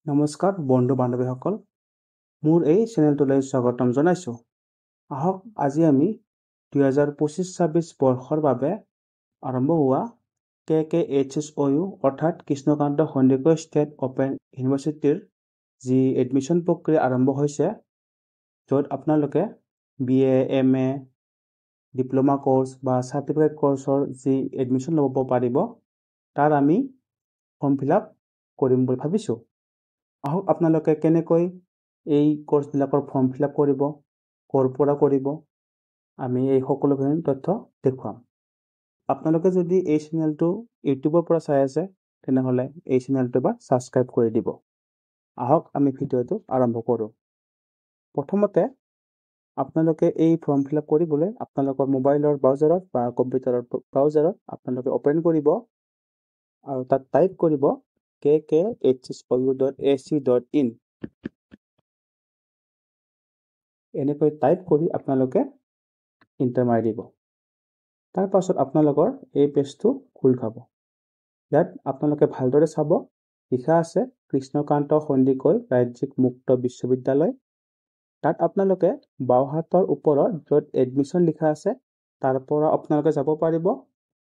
নমস্কাৰ বন্ধু বান্ধৱীসকল, মোৰ এই চেনেলটোলৈ স্বাগতম জনাইছোঁ। আহক আজি আমি 2025-26 বৰ্ষৰ বাবে আৰম্ভ হোৱা KKHSOU অৰ্থাৎ কৃষ্ণকান্ত সন্দিকৈ ষ্টেট অপেন ইউনিভাৰ্চিটিৰ যি এডমিশ্যন প্ৰক্ৰিয়া আৰম্ভ হৈছে, য'ত আপোনালোকে BA, MA, ডিপ্ল'মা কোৰ্চ বা চাৰ্টিফিকেট কোৰ্চৰ যি এডমিশ্যন ল'ব পাৰিব, তাৰ আমি ফৰ্ম ফিল আপ কৰিম বুলি ভাবিছোঁ। আহক আপোনালোকে কেনেকৈ এই কোৰ্চবিলাকৰ ফৰ্ম ফিল আপ কৰিব, ক'ৰ পৰা কৰিব, আমি এই সকলোখিনি তথ্য দেখুৱাম। আপোনালোকে যদি এই চেনেলটো ইউটিউবৰ পৰা চাই আছে, তেনেহ'লে এই চেনেলটো এবাৰ ছাবস্ক্ৰাইব কৰি দিব। আহক আমি ভিডিঅ'টো আৰম্ভ কৰোঁ। প্ৰথমতে আপোনালোকে এই ফৰ্ম ফিল আপ কৰিবলৈ আপোনালোকৰ মোবাইলৰ ব্ৰাউজাৰত বা কম্পিউটাৰৰ ব্ৰাউজাৰত আপোনালোকে অ'পেন কৰিব আৰু তাত টাইপ কৰিব kkHSOU.ac.in। এনেকৈ টাইপ কৰি আপোনালোকে ইণ্টাৰ মাৰি দিব। তাৰ পাছত আপোনালোকৰ এই পেজটো খোল খাব। ইয়াত আপোনালোকে ভালদৰে চাব, লিখা আছে কৃষ্ণকান্ত সন্দিকৈ ৰাজ্যিক মুক্ত বিশ্ববিদ্যালয়। তাত আপোনালোকে বাওঁহাতৰ ওপৰত য'ত এডমিশ্যন লিখা আছে, তাৰ পৰা আপোনালোকে যাব পাৰিব।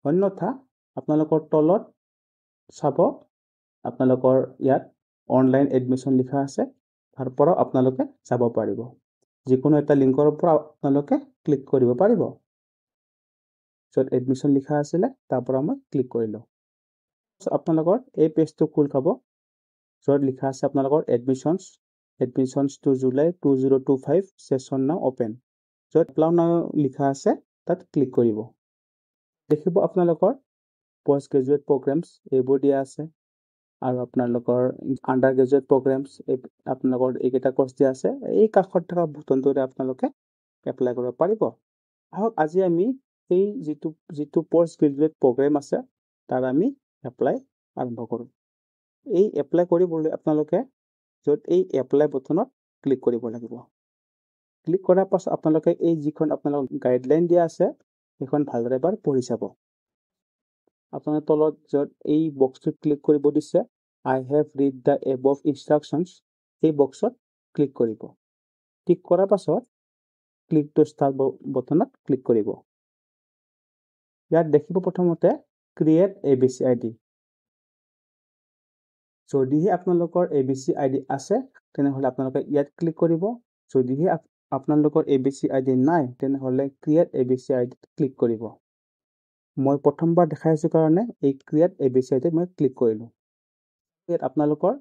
অন্যথা আপোনালোকৰ তলত চাব, আপোনালোকৰ ইয়াত অনলাইন এডমিশ্যন লিখা আছে, তাৰ পৰা আপোনালোকে যাব পাৰিব। যিকোনো এটা লিংকৰ পৰা আপোনালোকে ক্লিক কৰিব পাৰিব। য'ত এডমিশ্যন লিখা আছিলে, তাৰ পৰা মই ক্লিক কৰিলোঁ। আপোনালোকৰ এই পেজটো খোল খাব, য'ত লিখা আছে আপোনালোকৰ এডমিশ্যনছ টু জুলাই 2025 ছেছন নাও অ'পেন। য'ত এপ্লাই নাও লিখা আছে, তাত ক্লিক কৰিব। দেখিব আপোনালোকৰ পষ্ট গ্ৰেজুৱেট প্ৰগ্ৰেমছ এইবোৰ দিয়া আছে আৰু আপোনালোকৰ আণ্ডাৰ গ্ৰেজুৱেট প্ৰগ্ৰেমছ আপোনালোকৰ এইকেইটা কোৰ্চ দিয়া আছে। এই কাষত থকা বুটনটোৰে আপোনালোকে এপ্লাই কৰিব পাৰিব। আহক আজি আমি এই যিটো পষ্ট গ্ৰেজুৱেট প্ৰগ্ৰেম আছে, তাৰ আমি এপ্লাই আৰম্ভ কৰোঁ। এই এপ্লাই কৰিবলৈ আপোনালোকে য'ত এই এপ্লাই বটনত ক্লিক কৰিব লাগিব। ক্লিক কৰাৰ পাছত আপোনালোকে এই যিখন আপোনালোকৰ গাইডলাইন দিয়া আছে, সেইখন ভালদৰে এবাৰ পঢ়ি চাব। আপোনাৰ তলত য'ত এই বক্সটোত ক্লিক কৰিব দিছে, I have read the above instructions, এই বক্সত ক্লিক কৰিব। ক্লিক কৰাৰ পাছত ক্লিক টু ষ্টাৰ্ট বটনত ক্লিক কৰিব। ইয়াত দেখিব প্ৰথমতে ক্ৰিয়েট ABC ID। যদিহে আপোনালোকৰ ABC ID আছে, তেনেহ'লে আপোনালোকে ইয়াত ক্লিক কৰিব। যদিহে আপোনালোকৰ ABC ID নাই, তেনেহ'লে ক্ৰিয়েট ABC ID ক্লিক কৰিব। মই প্ৰথমবাৰ দেখাই আছোঁ কাৰণে এই ক্ৰিয়েট ABC ID মই ক্লিক কৰিলোঁ। ইয়াত আপোনালোকৰ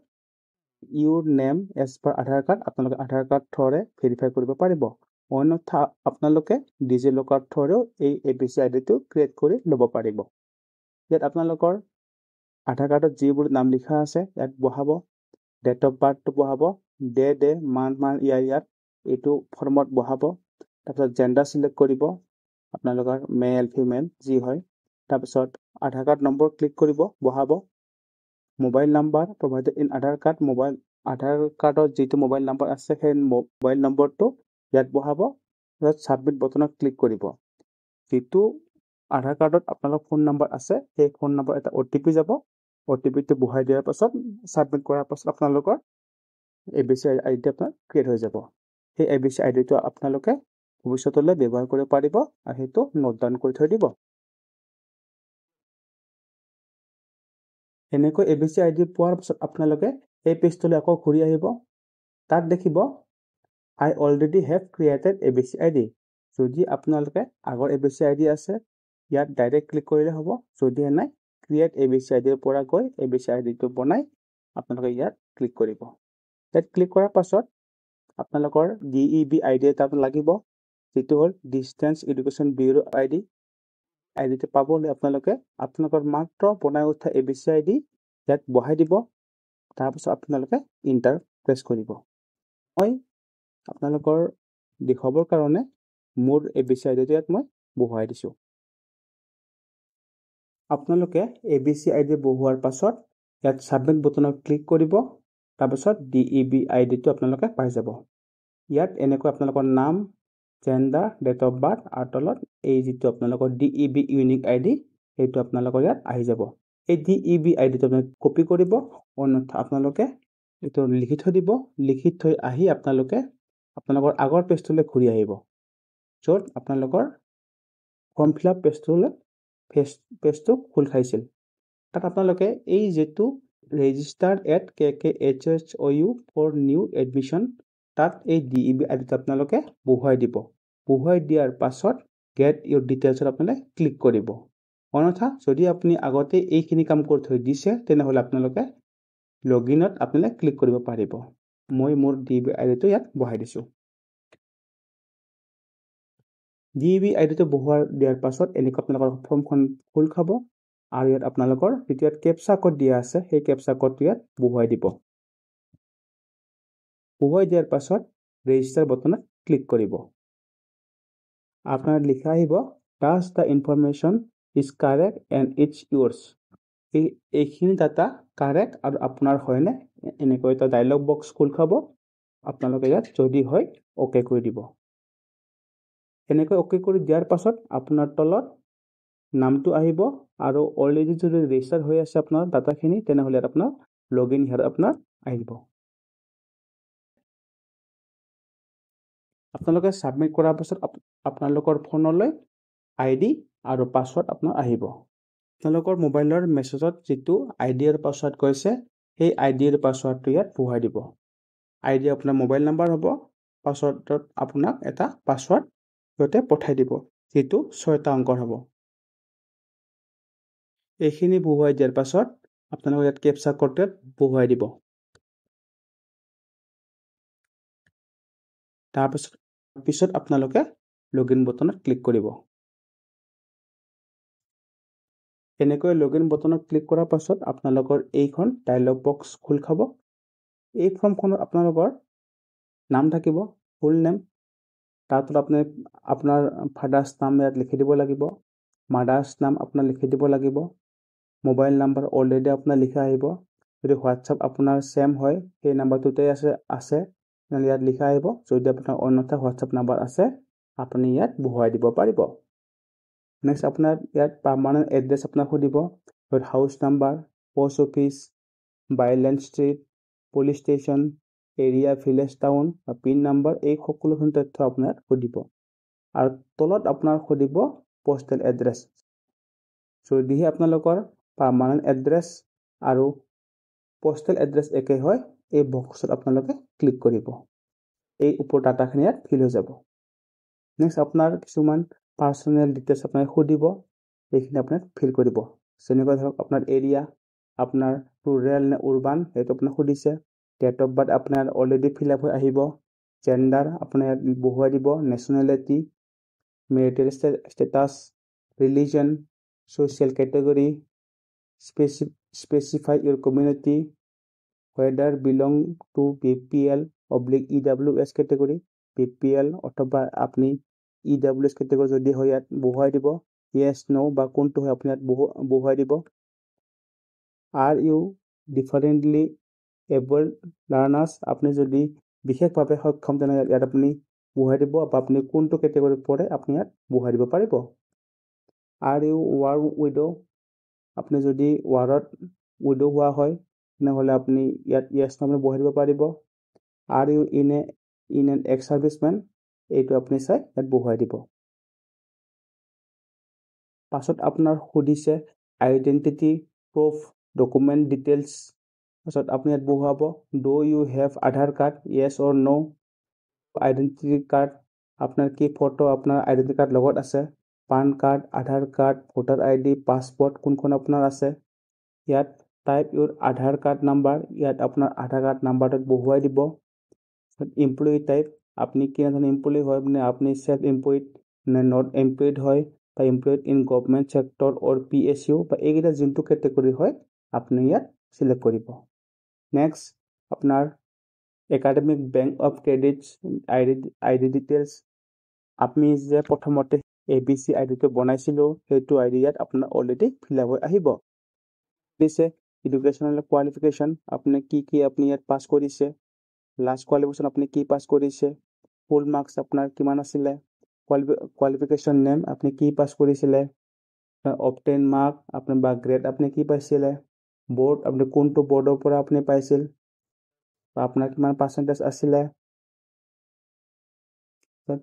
ইউৰ নেম এজ পাৰ আধাৰ কাৰ্ড আপোনালোকে আধাৰ কাৰ্ড থ্ৰুৰে ভেৰিফাই কৰিব পাৰিব। অন্যথা আপোনালোকে ডিজিলকাৰ থ্ৰুৰেও এই ABC IDটো ক্ৰিয়েট কৰি ল'ব পাৰিব। ইয়াত আপোনালোকৰ আধাৰ কাৰ্ডত যিবোৰ নাম লিখা আছে, ইয়াত বহাব, ডেট অফ বাৰ্থটো বহাব, ডে মান্থ ইয়াৰ এইটো ফৰ্মত বহাব। তাৰপিছত জেণ্ডাৰ চিলেক্ট কৰিব, আপোনালোকৰ মেল ফিমেল যি হয়। তাৰপিছত আধাৰ কাৰ্ড নম্বৰ ক্লিক কৰিব, বহাব। Mobile number provided in Aadhaar card, Aadhaar কাৰ্ডত যিটো মোবাইল নাম্বাৰ আছে, সেই মোবাইল নম্বৰটো ইয়াত বহাব। তাৰপিছত ছাবমিট বটনত ক্লিক কৰিব। যিটো আধাৰ কাৰ্ডত আপোনালোকৰ ফোন নম্বৰ আছে, সেই ফোন নম্বৰ এটা OTP যাব। OTPটো বহাই দিয়াৰ পাছত ছাবমিট কৰাৰ পাছত আপোনালোকৰ ABC ID আপোনাৰ ক্ৰিয়েট হৈ যাব। সেই ABC IDটো আপোনালোকে ভৱিষ্যতলৈ ব্যৱহাৰ কৰিব পাৰিব আৰু সেইটো নোট ডাউন কৰি থৈ দিব। এনেকৈ ABC ID পোৱাৰ পিছত আপোনালোকে এই পেজটোলৈ আকৌ ঘূৰি আহিব। তাত দেখিব I already have created ABC ID। যদি আপোনালোকে আগৰ ABC ID আছে, ইয়াত ডাইৰেক্ট ক্লিক কৰিলে হ'ব। যদিহে নাই, ক্ৰিয়েট ABC IDৰ পৰা গৈ ABC IDটো বনাই আপোনালোকে ইয়াত ক্লিক কৰিব। ইয়াত ক্লিক কৰাৰ পাছত আপোনালোকৰ DEB ID এটা লাগিব, যিটো হ'ল ডিষ্টেন্স এডুকেশ্যন ব্যুৰ ID। আইডিটো পাবলৈ আপোনালোকে আপোনালোকৰ মাত্ৰ বনাই উঠা ABC ID ইয়াত বহাই দিব। তাৰপিছত আপোনালোকে ইণ্টাৰ প্ৰেছ কৰিব। মই আপোনালোকৰ দেখুৱাবৰ কাৰণে মোৰ ABC IDটো ইয়াত মই বহুৱাই দিছোঁ। আপোনালোকে ABC ID বহুৱাৰ পাছত ইয়াত ছাবমিট বটনত ক্লিক কৰিব। তাৰপিছত DEB IDটো আপোনালোকে পাই যাব। ইয়াত এনেকৈ আপোনালোকৰ নাম, জেণ্ডাৰ, ডেট অফ বাৰ্থ আৰু তলত এই যিটো আপোনালোকৰ DEB ইউনিক ID, সেইটো আপোনালোকৰ ইয়াত আহি যাব। এই DEB IDটো আপোনালোকে কপি কৰিব, অন্যথা আপোনালোকে এইটো লিখি থৈ দিব। লিখি থৈ আহি আপোনালোকে আপোনালোকৰ আগৰ পেজটোলৈ ঘূৰি আহিব, য'ত আপোনালোকৰ ফৰ্ম ফিল আপ পেজটো খোল খাইছিল। তাত আপোনালোকে এই যিটো register@KKHSOU for new admission, তাত এই DEB আইডিটো আপোনালোকে বহুৱাই দিব। বহুৱাই দিয়াৰ পাছত গেট ইউৰ ডিটেইলছত আপোনালোকে ক্লিক কৰিব। অন্যথা যদি আপুনি আগতে এইখিনি কাম কৰি থৈ দিছে, তেনেহ'লে আপোনালোকে লগইনত আপোনালোকে ক্লিক কৰিব পাৰিব। মই মোৰ DEB আইডিটো ইয়াত বহাই দিছোঁ। DEB আইডিটো বহুৱাই দিয়াৰ পাছত এনেকৈ আপোনালোকৰ ফৰ্মখন খোল খাব আৰু ইয়াত আপোনালোকৰ যিটো ইয়াত কেপচা কোড দিয়া আছে, সেই কেপচা কোডটো ইয়াত বহুৱাই দিব। বহুৱাই দিয়াৰ পাছত ৰেজিষ্টাৰ বটনত ক্লিক কৰিব। আপোনাৰ লিখা আহিব does the information is correct and it's yours. এইখিনি ডাটা কাৰেক্ট আৰু আপোনাৰ হয়নে, এনেকৈ এটা ডায়লগ বক্স খোল খাব। আপোনালোকে ইয়াত যদি হয় অ'কে কৰি দিব। এনেকৈ অ'কে কৰি দিয়াৰ পাছত আপোনাৰ তলত নামটো আহিব আৰু অলৰেডি যদি ৰেজিষ্টাৰ হৈ আছে আপোনাৰ ডাটাখিনি, তেনেহ'লে ইয়াত আপোনাৰ লগইন হিয়াৰ আপোনাৰ আহিব। আপোনালোকে ছাবমিট কৰাৰ পাছত আপোনালোকৰ ফোনলৈ ID আৰু পাছৱৰ্ড আপোনাৰ আহিব। আপোনালোকৰ মোবাইলৰ মেছেজত যিটো ID আৰু পাছৱৰ্ড কৈছে, সেই ID আৰু পাছৱৰ্ডটো ইয়াত বহুৱাই দিব। ID আপোনাৰ মোবাইল নাম্বাৰ হ'ব, পাছৱৰ্ডত আপোনাক এটা পাছৱৰ্ড সিহঁতে পঠাই দিব, যিটো 6টা অংকৰ হ'ব। এইখিনি বহুৱাই দিয়াৰ পাছত আপোনালোকে ইয়াত কেপচা কোডত বহুৱাই দিব। তাৰপিছত আপোনালোকে লগইন বটনত ক্লিক কৰিব। এনেকৈ লগইন বটনত ক্লিক কৰাৰ পাছত আপোনালোকৰ এইখন ডায়লগ বক্স খোল খাব। এই ফৰ্মখনত আপোনালোকৰ নাম থাকিব, ফুল নেম। তাৰ তলত আপুনি আপোনাৰ ফাদাৰ্ছ নাম ইয়াত লিখি দিব লাগিব, মাদাৰ্ছ নাম আপোনাৰ লিখি দিব লাগিব, মোবাইল নাম্বাৰ অলৰেডি আপোনাৰ লিখা আহিব। যদি হোৱাটছআপ আপোনাৰ ছেম হয়, সেই নাম্বাৰটোতে আছে তেনেহ'লে ইয়াত লিখা আহিব। যদি আপোনাৰ অন্যথা হোৱাটছআপ নাম্বাৰ আছে, আপুনি ইয়াত বহুৱাই দিব পাৰিব। নেক্সট আপোনাৰ ইয়াত পাৰ্মানেণ্ট এড্ৰেছ আপোনাক সুধিব, house number, post office, bylane street, police station, area, village, town, pin number, এই সকলোখিনি তথ্য আপোনাৰ সুধিব। আৰু তলত আপোনাৰ সুধিব পষ্টেল এড্ৰেছ। যদিহে আপোনালোকৰ পাৰ্মানেণ্ট এড্ৰেছ আৰু পষ্টেল এড্ৰেছ একে হয়, এই বক্সত আপোনালোকে ক্লিক কৰিব। এই ওপৰ ডাটাখিনি ইয়াত ফিল হৈ যাব। নেক্সট আপোনাৰ কিছুমান পাৰ্চনেল ডিটেইলছ আপোনাক সুধিব, এইখিনি আপোনাক ফিল কৰিব। যেনেকৈ ধৰক আপোনাৰ এৰিয়া, আপোনাৰ ৰুৰেল নে উৰ্বান, সেইটো আপোনাক সুধিছে। ডেট অফ বাৰ্থ আপোনাৰ অলৰেডি ফিল আপ হৈ আহিব। জেণ্ডাৰ আপোনাৰ ইয়াত বহুৱাই দিব। Nationality, marital status, religion, social category, specify your community, whether belong to BPL/EWS category, BPL অথবা আপনি EWS category যদি হয় ইয়াত বহুৱাই দিব। yes no বা কোনটো হয় আপুনি ইয়াত বহুৱাই দিব। are you differently able learners, আপুনি যদি বিশেষভাৱে সক্ষম তেনেহ'লে ইয়াত আপুনি বহুৱাই দিব, বা আপুনি কোনটো কেটেগৰীত পৰে আপুনি ইয়াত বহুৱাই দিব পাৰিব। are you war widow, আপুনি যদি ৱাৰত উইডো হোৱা হয় তেনেহ'লে আপুনি ইয়াত য়েছ নামে বহুৱাই দিব পাৰিব। are you in an ex serviceman, এইটো আপুনি চাই ইয়াত বহুৱাই দিব। পাছত আপোনাৰ সুধিছে আইডেণ্টিটি প্ৰুফ, ডকুমেণ্ট ডিটেইলছ, পাছত আপুনি ইয়াত বহুৱাব do you have Aadhaar card, yes or no, identity card, আপোনাৰ কি ফটো আপোনাৰ আইডেণ্টিটি কাৰ্ড লগত আছে, পান কাৰ্ড, আধাৰ কাৰ্ড, ভোটাৰ ID, পাছপৰ্ট কোনখন আপোনাৰ আছে। ইয়াত টাইপ ইউৰ আধাৰ কাৰ্ড নাম্বাৰ, ইয়াত আপোনাৰ আধাৰ কাৰ্ড নাম্বাৰটোত বহুৱাই দিব। এমপ্লয়ী টাইপ, আপুনি কেনেধৰণৰ এমপ্লয়ী হয়, মানে আপুনি চেল্ফ এমপ্লয়ড নে নট এমপ্লয়ড হয়, বা employed in government sector or PSU, বা এইকেইটা যোনটো কেটেগৰী হয় আপুনি ইয়াত চিলেক্ট কৰিব। নেক্সট আপোনাৰ academic bank of credits ID details, আপুনি যে প্ৰথমতে ABC আইডিটো বনাইছিলোঁ, সেইটো ID ইয়াত আপোনাৰ অলৰেডি ফিল আপ হৈ আহিব। দিছে এডুকেশ্যনেল কোৱালিফিকেশ্যন, আপুনি কি আপুনি ইয়াত পাছ কৰিছে, লাষ্ট কোৱালিফিকেশ্যন আপুনি কি পাছ কৰিছে, ফুল মাৰ্কছ আপোনাৰ কিমান আছিলে, কোৱালিফিকেশ্যন নেম আপুনি কি পাছ কৰিছিলে, অবটেইন মাৰ্ক আপুনি বা গ্ৰেড আপুনি কি পাইছিলে, বৰ্ড আপুনি কোনটো বৰ্ডৰ পৰা আপুনি পাইছিল, আপোনাৰ কিমান পাৰ্চেণ্টেজ আছিলে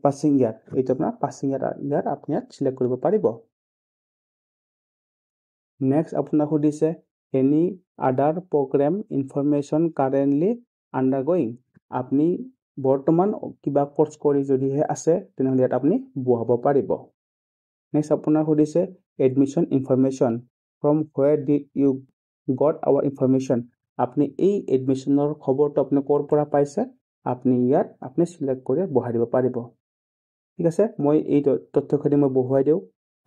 পাছিং ইয়াৰ এইটো আপোনাৰ পাছিং ইয়াৰ আপুনি ইয়াত সিলেক্ট কৰিব পাৰিব নেক্সট আপোনাক সুধিছে any other programme information currently আণ্ডাৰগোয়িং আপুনি বৰ্তমান কিবা কোৰ্স কৰি যদিহে আছে তেনেহ'লে ইয়াত আপুনি বহাব পাৰিব নেক্সট আপোনাক সুধিছে admission information from where did you got our information আপুনি এই এডমিশ্যনৰ খবৰটো আপুনি ক'ৰ পৰা পাইছে আপুনি ইয়াত আপুনি সিলেক্ট কৰি বহাই দিব পাৰিব ঠিক আছে মই এই তথ্যখিনি মই বহুৱাই দিওঁ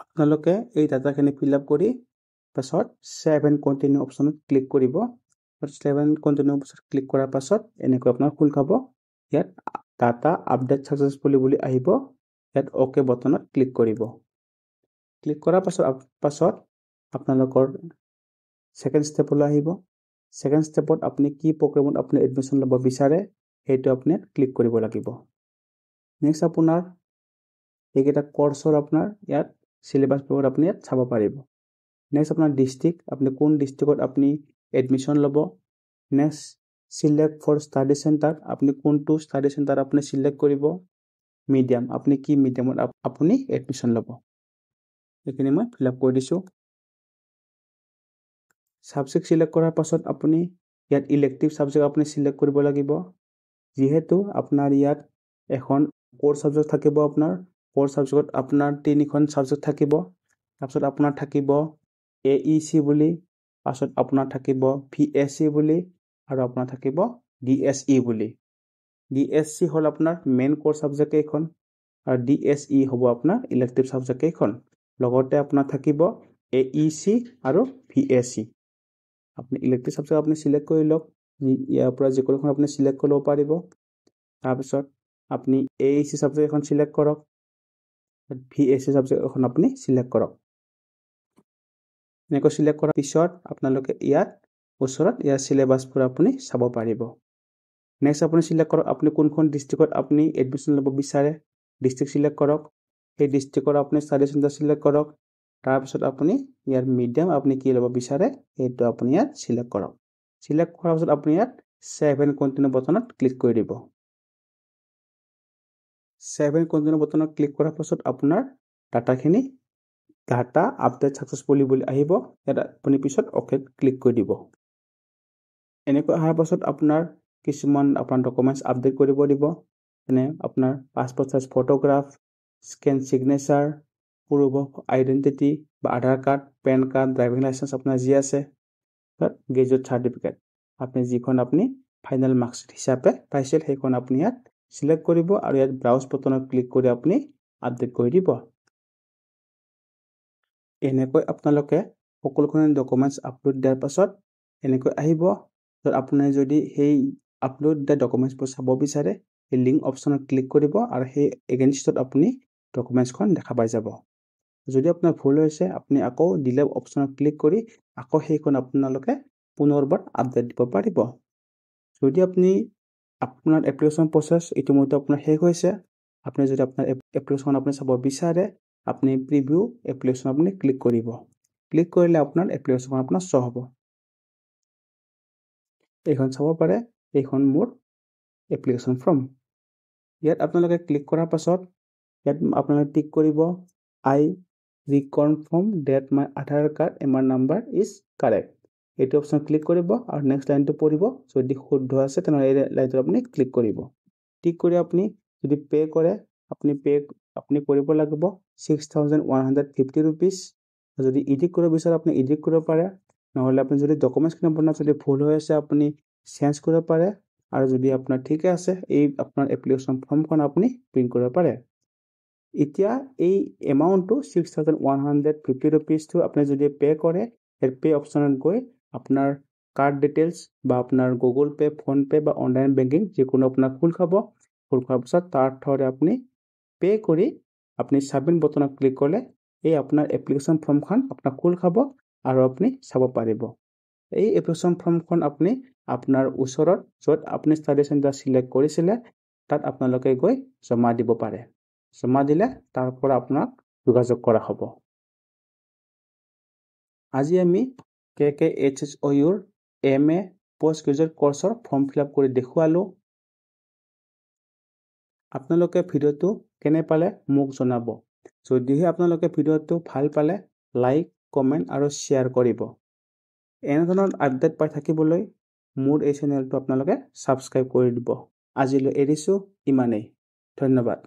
আপোনালোকে এই ডাটাখিনি ফিল আপ কৰি পাছত সেভ এণ্ড কণ্টিনিউ অপশ্যনত ক্লিক কৰিব সেভ এণ্ড কণ্টিনিউ অপশ্যনত ক্লিক কৰাৰ পাছত এনেকৈ আপোনাৰ খোল খাব ইয়াত ডাটা আপডেট সাকসেসফুলি বুলি আহিব ইয়াত ওকে বটনত ক্লিক কৰিব ক্লিক কৰাৰ পাছত আপোনালোকৰ সেকেন্ড ষ্টেপলৈ আহিব সেকেন্ড ষ্টেপত আপুনি কি প্ৰগ্ৰামত আপুনি এডমিশ্যন ল'ব বিচাৰে সেইটো আপুনি ক্লিক কৰিব লাগিব নেক্সট আপোনাৰ এইকেইটা কোৰ্সৰ আপোনাৰ ইয়াত সিলেবাস পেপাৰ আপুনি ইয়াত চাব পাৰিব নেক্সট আপোনাৰ ডিস্ট্ৰিক্ট আপুনি কোন ডিস্ট্ৰিক্টত আপুনি এডমিশ্যন ল'ব next select for study centre আপুনি কোনটো ষ্টাডি চেণ্টাৰ আপুনি সিলেক্ট কৰিব মিডিয়াম আপুনি কি মিডিয়ামত আপুনি এডমিশ্যন ল'ব এইখিনি মই ফিল আপ কৰি দিছোঁ সাবজেক্ট সিলেক্ট কৰাৰ পাছত আপুনি ইয়াত ইলেক্টিভ সাবজেক্ট আপুনি সিলেক্ট কৰিব লাগিব যেহেতু আপোনাৰ ইয়াত এখন কোৰ সাবজেক্ট থাকিব আপোনাৰ কোৰ সাবজেক্টত আপোনাৰ তিনিখন সাবজেক্ট থাকিব তাৰপিছত আপোনাৰ থাকিব AEC বুলি পাছত আপোনাৰ থাকিব VSC বুলি আৰু আপোনাৰ থাকিব DSE বুলি DSC হ'ল আপোনাৰ মেইন কোৰ সাবজেক্ট এইখন আৰু DSE হ'ব আপোনাৰ ইলেক্টিভ সাবজেক্ট এইখন লগতে আপোনাৰ থাকিব AEC আৰু VSC আপুনি ইলেক্টিভ সাবজেক্ট আপুনি সিলেক্ট কৰি লওক ইয়াৰ পৰা যিকোনোখন আপুনি সিলেক্ট কৰিব পাৰিব তাৰপিছত আপুনি AEC সাবজেক্ট এখন সিলেক্ট কৰক VSC সাবজেক্ট এখন আপুনি সিলেক্ট কৰক এনেকৈ সিলেক্ট কৰাৰ পিছত আপোনালোকে ইয়াত ওচৰত ইয়াৰ সিলেবাসবোৰ আপুনি চাব পাৰিব নেক্সট আপুনি সিলেক্ট কৰক আপুনি কোনখন ডিস্ট্ৰিক্টত আপুনি এডমিশ্যন ল'ব বিচাৰে ডিস্ট্ৰিক্ট সিলেক্ট কৰক সেই ডিস্ট্ৰিক্টৰ আপুনি ষ্টাডি চেণ্টাৰ সিলেক্ট কৰক তাৰপিছত আপুনি ইয়াৰ মিডিয়াম আপুনি কি ল'ব বিচাৰে সেইটো আপুনি ইয়াত সিলেক্ট কৰক সিলেক্ট কৰাৰ পিছত আপুনি ইয়াত সেভ এণ্ড কণ্টিনিউ বটনত ক্লিক কৰি দিব সেভ এণ্ড কণ্টিনিউ বটনত ক্লিক কৰাৰ পাছত আপোনাৰ ডাটাখিনি ডাটা আপডেট সাকসেসফুলি বুলি আহিব ইয়াত আপুনি পিছত ওকে ক্লিক কৰি দিব এনেকৈ অহাৰ পাছত আপোনাৰ কিছুমান আপোনাৰ ডকুমেণ্টছ আপডেট কৰিব দিব যেনে আপোনাৰ passport size photograph scan signature proof of identity বা Aadhaar card PAN card driving licence আপোনাৰ যি আছে গ্ৰেজুৱেট সাৰ্টিফিকেট আপুনি যিখন আপুনি ফাইনেল মাৰ্কশ্বিট হিচাপে পাইছিল সেইখন আপুনি ইয়াত সিলেক্ট কৰিব আৰু ইয়াত ব্ৰাউজ বটনত ক্লিক কৰি আপুনি আপডেট কৰি দিব এনেকৈ আপোনালোকে সকলোখিনি ডকুমেণ্টছ আপলোড দিয়াৰ পাছত এনেকৈ আহিব আপুনি যদি সেই আপলোড দিয়া ডকুমেণ্টছবোৰ চাব বিচাৰে এই লিংক অপশ্যনত ক্লিক কৰিব আৰু সেই এগেইনষ্টত আপুনি ডকুমেণ্টছখন দেখা পাই যাব যদি আপোনাৰ ভুল হৈছে আপুনি আকৌ ডিলিট অপশ্যনত ক্লিক কৰি আকৌ সেইখন আপোনালোকে পুনৰবাৰ আপডেট দিব পাৰিব যদি আপুনি আপোনাৰ এপ্লিকেশ্যন প্ৰচেছ ইতিমধ্যে আপোনাৰ শেষ হৈছে আপুনি যদি আপোনাৰ এপ্লিকেশ্যন আপুনি চাব বিচাৰে আপুনি প্ৰিভিউ এপ্লিকেশ্যন আপুনি ক্লিক কৰিব ক্লিক কৰিলে আপোনাৰ এপ্লিকেশ্যনখন আপোনাৰ শ্ব' হ'ব এইখন চাব পাৰে এইখন মোৰ এপ্লিকেশ্যন ফৰ্ম ইয়াত আপোনালোকে ক্লিক কৰাৰ পাছত ইয়াত আপোনালোকে টিক কৰিব I reconfirm that my Aadhaar card এমাৰ নাম্বাৰ ইজ কাৰেক্ট এইটো অপশ্যন ক্লিক কৰিব আৰু নেক্সট লাইনটো পঢ়িব যদি শুদ্ধ আছে তেনেহ'লে এই লাইনটো আপুনি ক্লিক কৰিব টিক কৰি আপুনি যদি পে' কৰে আপুনি কৰিব লাগিব 6,150 rupees যদি এডিট কৰিব বিচাৰে আপুনি এডিট কৰিব পাৰে নহ'লে আপুনি যদি ডকুমেণ্টছখিনি আপোনাৰ যদি ভুল হৈ আছে আপুনি চেঞ্জ কৰিব পাৰে আৰু যদি আপোনাৰ ঠিকে আছে এই আপোনাৰ এপ্লিকেশ্যন ফৰ্মখন আপুনি প্ৰিণ্ট কৰিব পাৰে এতিয়া এই এমাউণ্টটো 6,150 rupeesটো আপুনি যদি পে' কৰে সেই পে' অপশ্যনত গৈ আপোনাৰ কাৰ্ড ডিটেইলছ বা আপোনাৰ গুগল পে' ফোন পে' বা অনলাইন বেংকিং যিকোনো আপোনাৰ খোল খোৱাৰ পিছত তাৰ থ্ৰুৰে আপুনি পে' কৰি আপুনি সাবমিট বটনত ক্লিক কৰিলে এই আপোনাৰ এপ্লিকেশ্যন ফৰ্মখন আপোনাৰ খোল খাব আৰু আপুনি চাব পাৰিব এই এপ্লিকেশ্যন ফৰ্মখন আপুনি আপোনাৰ ওচৰত য'ত আপুনি ষ্টাডি চেণ্টাৰ সিলেক্ট কৰিছিলে তাত আপোনালোকে গৈ জমা দিব পাৰে জমা দিলে তাৰ পৰা আপোনাক যোগাযোগ কৰা হ'ব আজি আমি KKHSOUৰ MA পোষ্ট গ্ৰেজুৱেট কোৰ্চৰ ফৰ্ম ফিল আপ কৰি দেখুৱালোঁ। আপোনালোকে ভিডিঅ'টো কেনে পালে মোক জনাব। যদিহে আপোনালোকে ভিডিঅ'টো ভাল পালে লাইক, কমেণ্ট আৰু শ্বেয়াৰ কৰিব। এনেধৰণৰ আপডেট পাই থাকিবলৈ মোৰ এই চেনেলটো আপোনালোকে ছাবস্ক্ৰাইব কৰি দিব। আজিলৈ এৰিছোঁ ইমানেই। ধন্যবাদ।